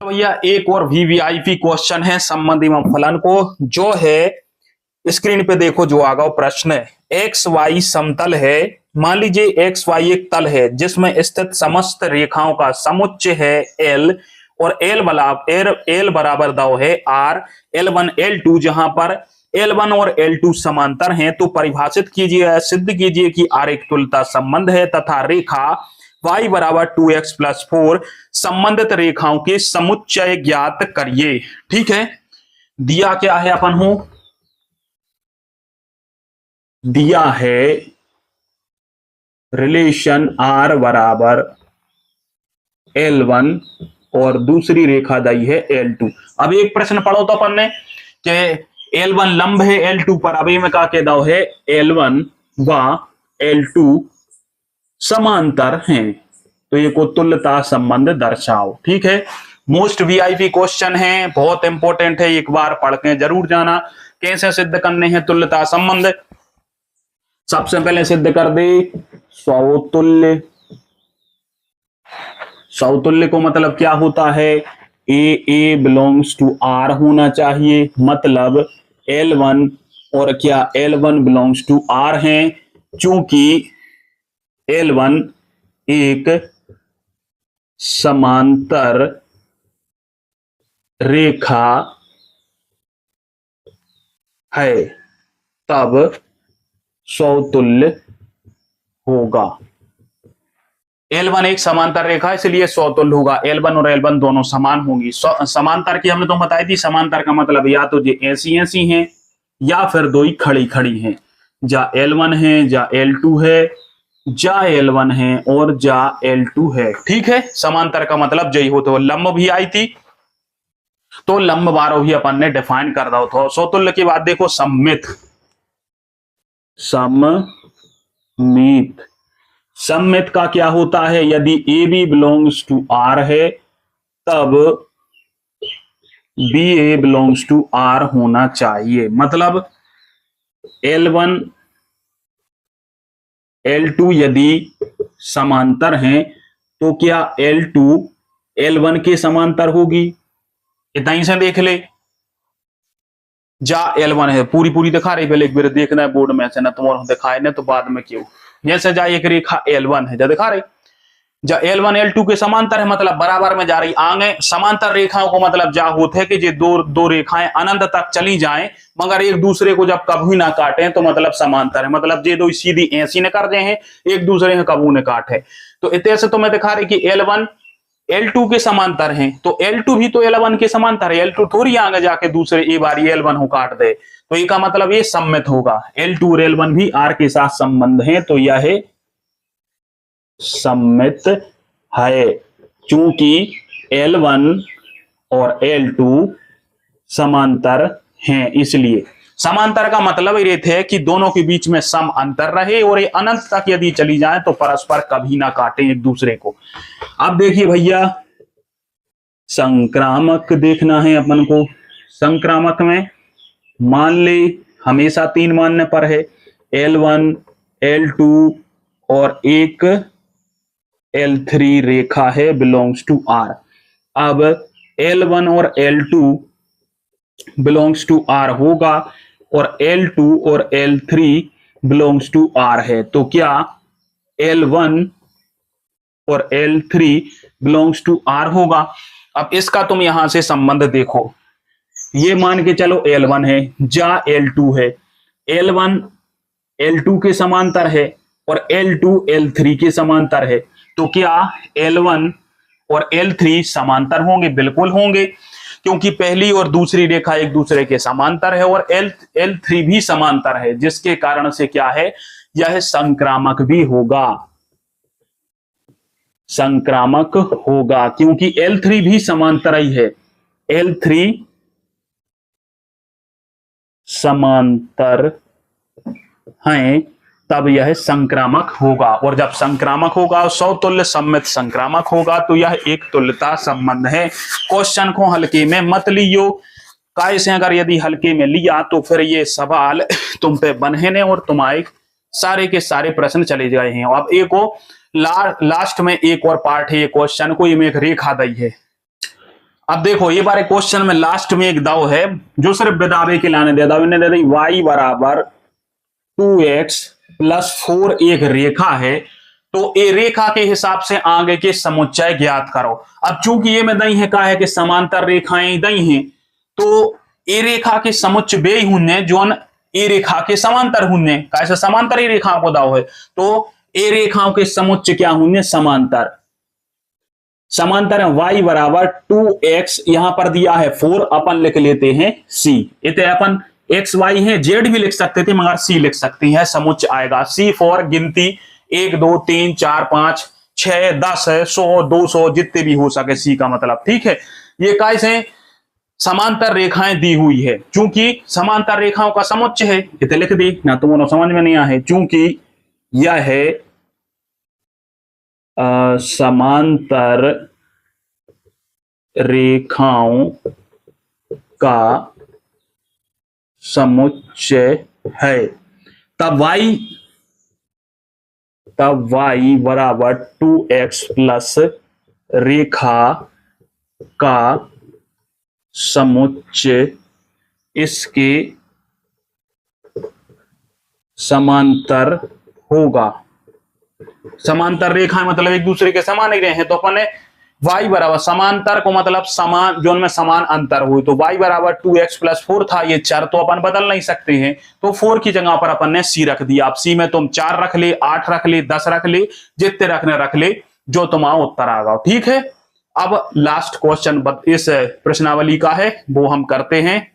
तो भैया एक और वीवीआईपी क्वेश्चन है संबंधी फलन को, जो है स्क्रीन पे देखो जो आगा प्रश्न है। एक्स वाई समतल है। मान लीजिए एक्स वाई एक तल है जिसमें स्थित समस्त रेखाओं का समुच्चय है एल, और एल बराबर दाव है आर, L1 L2, जहां पर L1 और L2 समांतर हैं। तो परिभाषित कीजिए, सिद्ध कीजिए कि आर एक तुल्यता संबंध है तथा रेखा y बराबर 2x+4 संबंधित रेखाओं के समुच्चय ज्ञात करिए। ठीक है, दिया क्या है अपन हो, दिया है रिलेशन r बराबर L1 और दूसरी रेखा दी है L2। अब एक प्रश्न पढ़ो तो अपन ने कि L1 लंब है L2 पर, अभी में क्या कह दो है L1 व L2 समांतर हैं, तो ये को तुल्यता संबंध दर्शाओ। ठीक है, मोस्ट वीआईपी क्वेश्चन है, बहुत इंपॉर्टेंट है, एक बार पढ़ के जरूर जाना। कैसे सिद्ध करने हैं तुल्यता संबंध? सबसे पहले सिद्ध कर दे स्वतुल्य। स्वतुल्य को मतलब क्या होता है, ए बिलोंग्स टू आर होना चाहिए, मतलब L1 और क्या L1 बिलोंग्स टू आर है, चूंकि L1 एक समांतर रेखा है, तब स्वतुल्य होगा। L1 एक समांतर रेखा इसलिए स्वतुल्य होगा। L1 और L1 दोनों समान होंगी। समांतर की हमने तो बताई थी, समांतर का मतलब या तो ये ऐसी ऐसी हैं या फिर दो ही खड़ी खड़ी हैं, जा L1 है जा L2 है, जा L1 है और जा L2 है। ठीक है, समांतर का मतलब जय हो। तो लंब भी आई थी, तो लंब बारो भी अपन ने डिफाइन कर दो। तो स्वतुल्य की बात देखो, सममित। सममित का क्या होता है, यदि A B belongs to R है तब B A belongs to R होना चाहिए। मतलब L1 L2 यदि समांतर हैं तो क्या L2 L1 के समांतर होगी? इतना ही से देख ले, जा L1 है, पूरी दिखा रही, पहले एक बार देखना है बोर्ड में से ना, तुम्हारा दिखाए ना तो बाद में क्यों। जैसे जा एक रेखा L1 है, जा दिखा रही, जा L1 L2 के समांतर है, मतलब बराबर में जा रही। आगे समांतर रेखाओं को मतलब जा होते है कि ये दो रेखाएं अनंत तक चली जाएं मगर एक दूसरे को जब कभी ना काटें तो मतलब समांतर है। मतलब ये दो सीधी ऐसी न कर रहे हैं, एक दूसरे को कबू ने काटे। तो इतने से तो मैं दिखा रही कि L1 L2 के समांतर हैं, तो L2 भी तो L1 के समांतर है। L2 थोड़ी आगे जाके दूसरे ए बारी L1 को काट दे, तो ये का मतलब ये सम्मित होगा। L2 और L1 भी R के साथ संबंध है, तो यह सम्मित है, चूंकि L1 और L2 समांतर हैं। इसलिए समांतर का मतलब ये थे कि दोनों के बीच में सम अंतर रहे और ये अनंत तक यदि चली जाए तो परस्पर कभी ना काटें एक दूसरे को। अब देखिए भैया, संक्रामक देखना है अपन को। संक्रामक में मान ले हमेशा तीन मानने पर है, L1 L2 और एक L3 रेखा है बिलोंग्स टू R। अब L1 और L2 बिलोंग्स टू R होगा और L2 और L3 बिलोंग्स टू R है, तो क्या L1 और L3 बिलोंग्स टू R होगा। अब इसका तुम यहां से संबंध देखो, ये मान के चलो L1 है जा L2 है, L1 L2 के समांतर है और L2 L3 के समांतर है, तो क्या L1 और L3 समांतर होंगे? बिल्कुल होंगे, क्योंकि पहली और दूसरी रेखा एक दूसरे के समांतर है और L3 भी समांतर है, जिसके कारण से क्या है, यह संक्रामक भी होगा। संक्रामक होगा क्योंकि L3 भी समांतर ही है, L3 समांतर हैं, तब यह संक्रामक होगा। और जब संक्रामक होगा, स्वतुल्य सम्मित संक्रामक होगा, तो यह एक तुल्यता संबंध है। क्वेश्चन को हल्के में मत लियो, कैसे अगर यदि हल्के में लिया तो फिर ये सवाल तुम पे बने और तुम्हारे सारे के सारे प्रश्न चले गए हैं। अब एक लास्ट में एक और पार्ट है ये क्वेश्चन को, ये में एक रेखा दी है। अब देखो ये बारे क्वेश्चन में लास्ट में एक दाव है जो सिर्फ बिदावे के लाने दे दाव ने दे दी y बराबर 2x प्लस 4 एक रेखा है, तो ए रेखा के हिसाब से आगे के समुच्चय ज्ञात करो। अब चूंकि ये में दई है कहा है कि समांतर रेखाएं दई हैं, तो ए रेखा के समुच्चय बे हुन्ने जोन ए रेखा के समांतर हुन्ने, कैसे समांतर ही रेखाओं को दाव है, तो ए रेखाओं के समुच्चय क्या हुन्ने समांतर। समांतर है y बराबर 2x, यहां पर दिया है 4, अपन लिख लेते हैं c। इतने अपन x y है, z भी लिख सकते थे मगर c लिख सकते हैं, समुच्चय आएगा c फॉर गिनती 1 2 3 4 5 6 10 100 200 जितने भी हो सके c का मतलब, ठीक है। ये कैसे समांतर रेखाएं दी हुई है, चूंकि समांतर रेखाओं का समुच्चय है, इतने लिख दी ना, तुम समझ में नहीं आए, चूंकि यह है समांतर रेखाओं का समुच्चय है, तब y बराबर 2x प्लस रेखा का समुच्चय इसके समांतर होगा। समांतर रेखाएं मतलब एक दूसरे के समान ही रहे हैं, तो अपन ने y बराबर समांतर को मतलब समान जोन में समान अंतर हुई, तो y बराबर 2x प्लस 4 था, ये चर तो अपन बदल नहीं सकते हैं, तो 4 की जगह पर अपन ने c रख दिया। अब c में तुम 4 रख ले, 8 रख ले, 10 रख ले, जितने रखने रख ले, जो तुम्हारा उत्तर आ गया, ठीक है। अब लास्ट क्वेश्चन इस प्रश्नावली का है वो हम करते हैं।